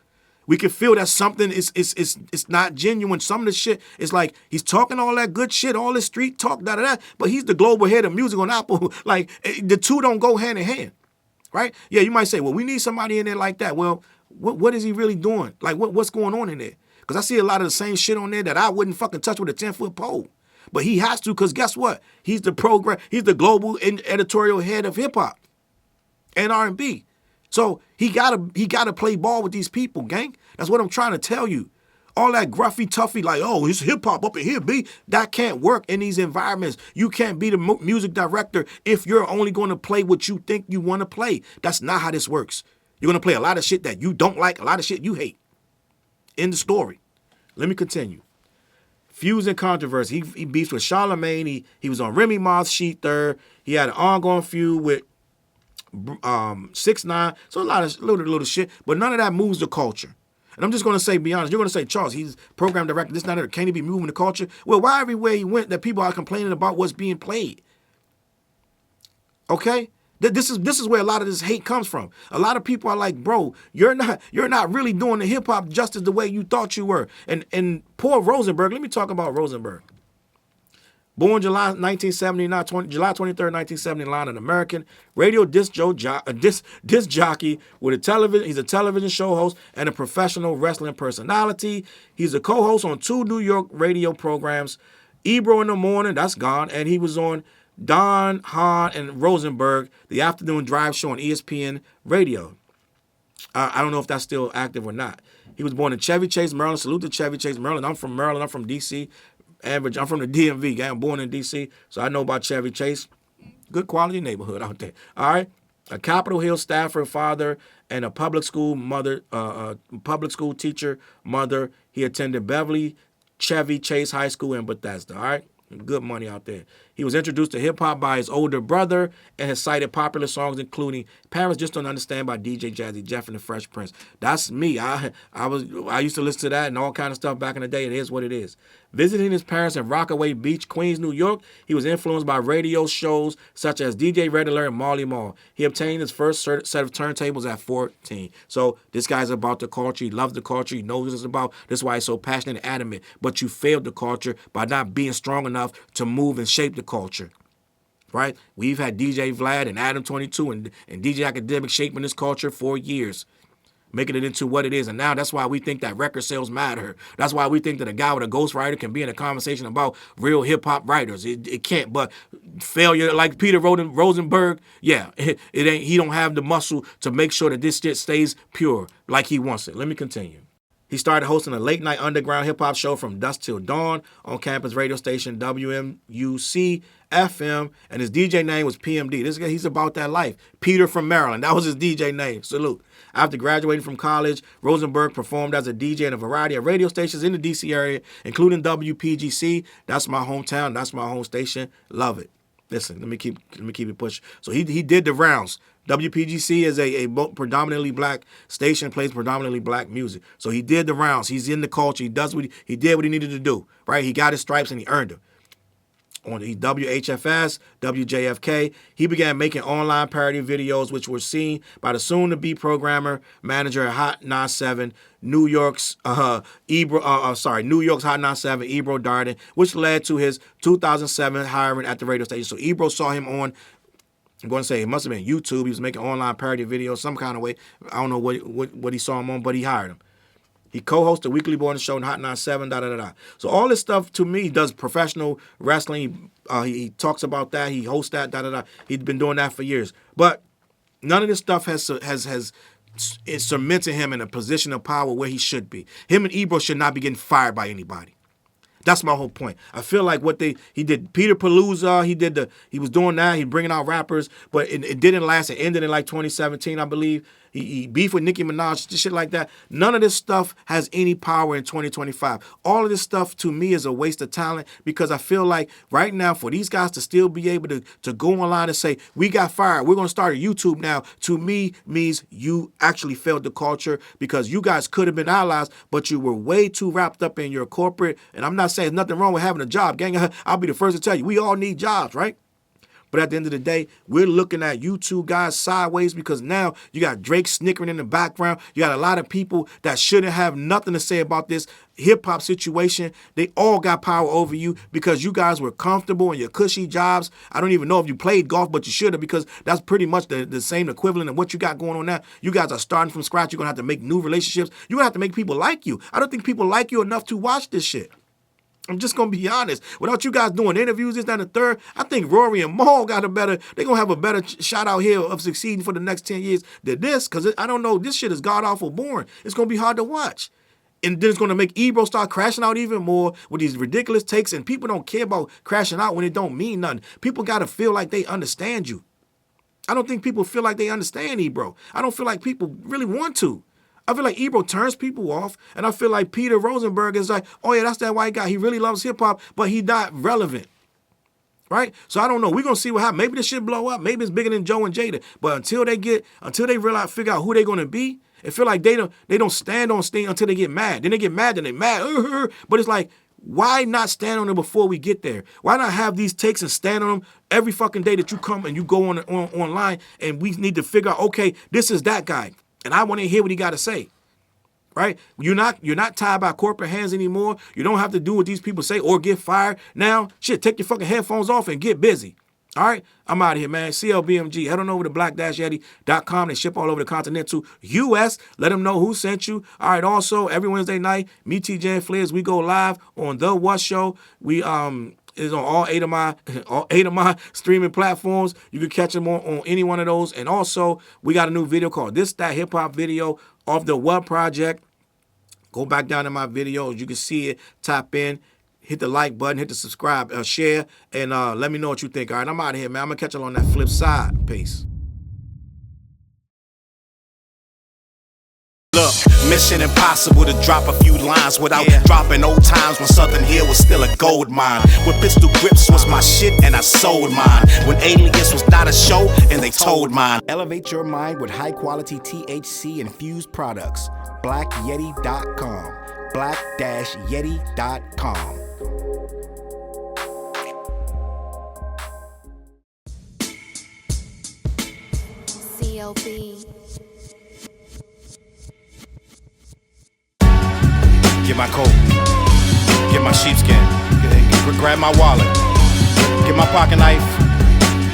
We can feel that something is not genuine. Some of the shit is like he's talking all that good shit, all this street talk, but he's the global head of music on Apple. Like, the two don't go hand in hand, right? Yeah, you might say, well, we need somebody in there like that. Well, what is he really doing? Like, what's going on in there? Because I see a lot of the same shit on there that I wouldn't fucking touch with a 10-foot pole. But he has to, because guess what? He's the global editorial head of hip hop and R&B. So he gotta play ball with these people, gang. That's what I'm trying to tell you. All that gruffy, toughy, like, oh, it's hip-hop up in here, B. That can't work in these environments. You can't be the music director if you're only going to play what you think you want to play. That's not how this works. You're going to play a lot of shit that you don't like, a lot of shit you hate. End the story. Let me continue. Fuse and controversy. He beefs with Charlamagne. He was on Remy Ma's Sheet Third. He had an ongoing feud with 6ix9ine, so a lot of little shit, but none of that moves the culture. And I'm just going to say, be honest, you're going to say, Charles, he's program director, this, not that, can he be moving the culture? Well, why everywhere he went that people are complaining about what's being played? Okay? This is where a lot of this hate comes from. A lot of people are like, bro, you're not really doing the hip-hop justice the way you thought you were. And poor Rosenberg, let me talk about Rosenberg. Born July 23rd, 1979, an American radio disc jockey with a television. He's a television show host and a professional wrestling personality. He's a co-host on 2 New York radio programs, Ebro in the morning, that's gone, and he was on Don, Hahn, and Rosenberg, the afternoon drive show on ESPN Radio. I don't know if that's still active or not. He was born in Chevy Chase, Maryland. Salute to Chevy Chase, Maryland. I'm from Maryland. I'm from D.C., Average. I'm from the DMV, gang. I'm born in DC, so I know about Chevy Chase. Good quality neighborhood out there. All right. A Capitol Hill staffer, father, and a public school mother, public school teacher, mother. He attended Beverly Chevy Chase High School in Bethesda. All right. Good money out there. He was introduced to hip hop by his older brother and has cited popular songs including "Parents Just Don't Understand" by DJ Jazzy Jeff and the Fresh Prince. That's me. I used to listen to that and all kind of stuff back in the day. It is what it is. Visiting his parents in Rockaway Beach, Queens, New York, he was influenced by radio shows such as DJ Red Alert and Marley Marl. He obtained his first set of turntables at 14. So this guy's about the culture. He loves the culture. He knows what it's about. That's why he's so passionate and adamant. But you failed the culture by not being strong enough to move and shape the culture. Right? We've had DJ Vlad and Adam 22 and DJ Academic shaping this culture for years, making it into what it is. And now that's why we think that record sales matter. That's why we think that a guy with a ghostwriter can be in a conversation about real hip-hop writers. It can't. But failure, like Peter Rosenberg, yeah, it ain't. He don't have the muscle to make sure that this shit stays pure like he wants it. Let me continue. He started hosting a late-night underground hip-hop show from dusk till dawn on campus radio station WMUC FM, and his DJ name was PMD. This guy, he's about that life. Peter from Maryland. That was his DJ name. Salute. After graduating from college, Rosenberg performed as a DJ in a variety of radio stations in the D.C. area, including WPGC. That's my hometown. That's my home station. Love it. Listen, let me keep it pushing. So he did the rounds. WPGC is a predominantly black station, plays predominantly black music. So he did the rounds. He's in the culture. He did what he needed to do. Right? He got his stripes and he earned them. On the WHFS, WJFK, he began making online parody videos, which were seen by the soon-to-be programmer manager at Hot 97, New York's Hot 97, Ebro Darden, which led to his 2007 hiring at the radio station. So Ebro saw him on, I'm going to say it must have been YouTube. He was making online parody videos some kind of way. I don't know what he saw him on, but he hired him. He co-hosts the weekly morning show in Hot 97, So all this stuff, to me, he does professional wrestling. He talks about that. He hosts that, He's been doing that for years. But none of this stuff has it cemented him in a position of power where he should be. Him and Ebro should not be getting fired by anybody. That's my whole point. I feel like he did Peter Palooza, he was doing that, he bringing out rappers, but it didn't last. It ended in like 2017, I believe. He beefed with Nicki Minaj, shit like that. None of this stuff has any power in 2025. All of this stuff to me is a waste of talent because I feel like right now for these guys to still be able to go online and say, we got fired, we're going to start a YouTube now, to me means you actually failed the culture because you guys could have been allies, but you were way too wrapped up in your corporate, and I'm not saying nothing wrong with having a job, gang. I'll be the first to tell you, we all need jobs, right? But at the end of the day, we're looking at you two guys sideways because now you got Drake snickering in the background. You got a lot of people that shouldn't have nothing to say about this hip-hop situation. They all got power over you because you guys were comfortable in your cushy jobs. I don't even know if you played golf, but you should have because that's pretty much the same equivalent of what you got going on now. You guys are starting from scratch. You're going to have to make new relationships. You're going to have to make people like you. I don't think people like you enough to watch this shit. I'm just going to be honest. Without you guys doing interviews, this, that, and the third, I think Rory and Maul they're going to have a better shot out here of succeeding for the next 10 years than this, because I don't know, this shit is god-awful boring. It's going to be hard to watch. And then it's going to make Ebro start crashing out even more with these ridiculous takes, and people don't care about crashing out when it don't mean nothing. People got to feel like they understand you. I don't think people feel like they understand Ebro. I don't feel like people really want to. I feel like Ebro turns people off, and I feel like Peter Rosenberg is like, oh yeah, that's that white guy. He really loves hip-hop, but he not relevant, right? So I don't know. We're going to see what happens. Maybe this shit blow up. Maybe it's bigger than Joe and Jada. But until they realize, figure out who they're going to be, it feel like they don't stand on stage until they get mad. Then they get mad, then they mad. But it's like, why not stand on them before we get there? Why not have these takes and stand on them every fucking day that you come and you go online, and we need to figure out, okay, this is that guy. And I want to hear what he got to say, right? You're not tied by corporate hands anymore. You don't have to do what these people say or get fired. Now, shit, take your fucking headphones off and get busy. All right? I'm out of here, man. CLBMG. Head on over to black-yeti.com. They ship all over the continental U.S. Let them know who sent you. All right, also, every Wednesday night, me, TJ, and Flares, we go live on The What Show. We is on all eight of my streaming platforms. You can catch them on any one of those. And also, we got a new video called This That Hip Hop video of the What Project. Go back down to my videos. You can see it. Tap in. hit the like button, hit the subscribe, share, and let me know what you think. All right, I'm out of here, man. I'm gonna catch you on that flip side. Peace. Look, mission impossible to drop a few lines without dropping old times when Southern Hill was still a gold mine. When pistol grips was my shit and I sold mine. When Alias was not a show and they told mine. Elevate your mind with high quality THC infused products. BlackYeti.com. Black-Yeti.com. CLB. Get my coat, get my sheepskin, grab my wallet, get my pocket knife,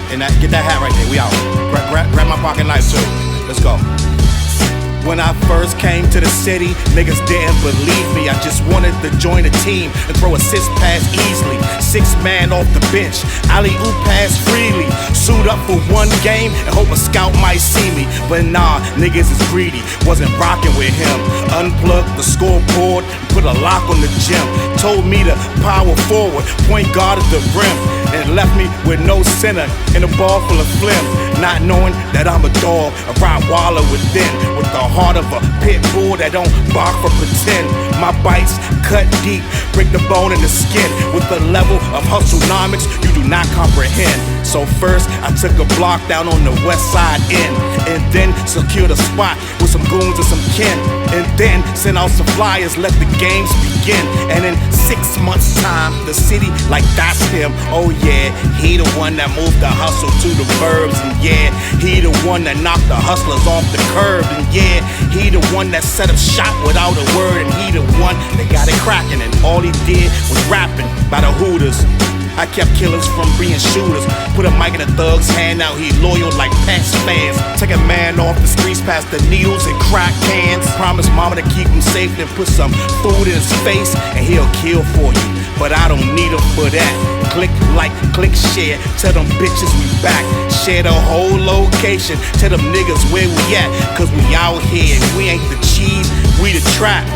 and get that hat right there. We out. Grab my pocket knife too. Let's go. When I first came to the city, niggas didn't believe me. I just wanted to join a team and throw assist pass easily. 6 man off the bench, alley-oop pass freely. Suit up for one game and hope a scout might see me. But nah, niggas is greedy, wasn't rocking with him. Unplugged the scoreboard, put a lock on the gym. Told me to power forward, point guard at the rim. And left me with no center and a ball full of phlegm. Not knowing that I'm a dog, a Rottweiler within. With the heart of a pit bull that don't bark for pretend. My bites cut deep, break the bone and the skin. With the level of hustlenomics you do not comprehend. So first I took a block down on the west side end, and then secured a spot with some goons and some kin. And then sent out some flyers, let the games begin. And in 6 months time, the city like that's him. Oh yeah, he the one that moved the hustle to the burbs. And yeah, he the one that knocked the hustlers off the curb. And yeah, he the one that set up shop without a word. And he the one that got it cracking, and all he did was rapping by the Hooters. I kept killers from being shooters. Put a mic in a thug's hand, now he loyal like past fans. Take a man off the streets past the needles and crack cans. Promise mama to keep him safe, then put some food in his face and he'll kill for you. But I don't need him for that. Click like, click share, tell them bitches we back. Share the whole location, tell them niggas where we at. Cause we out here, we ain't the cheese, we the trap.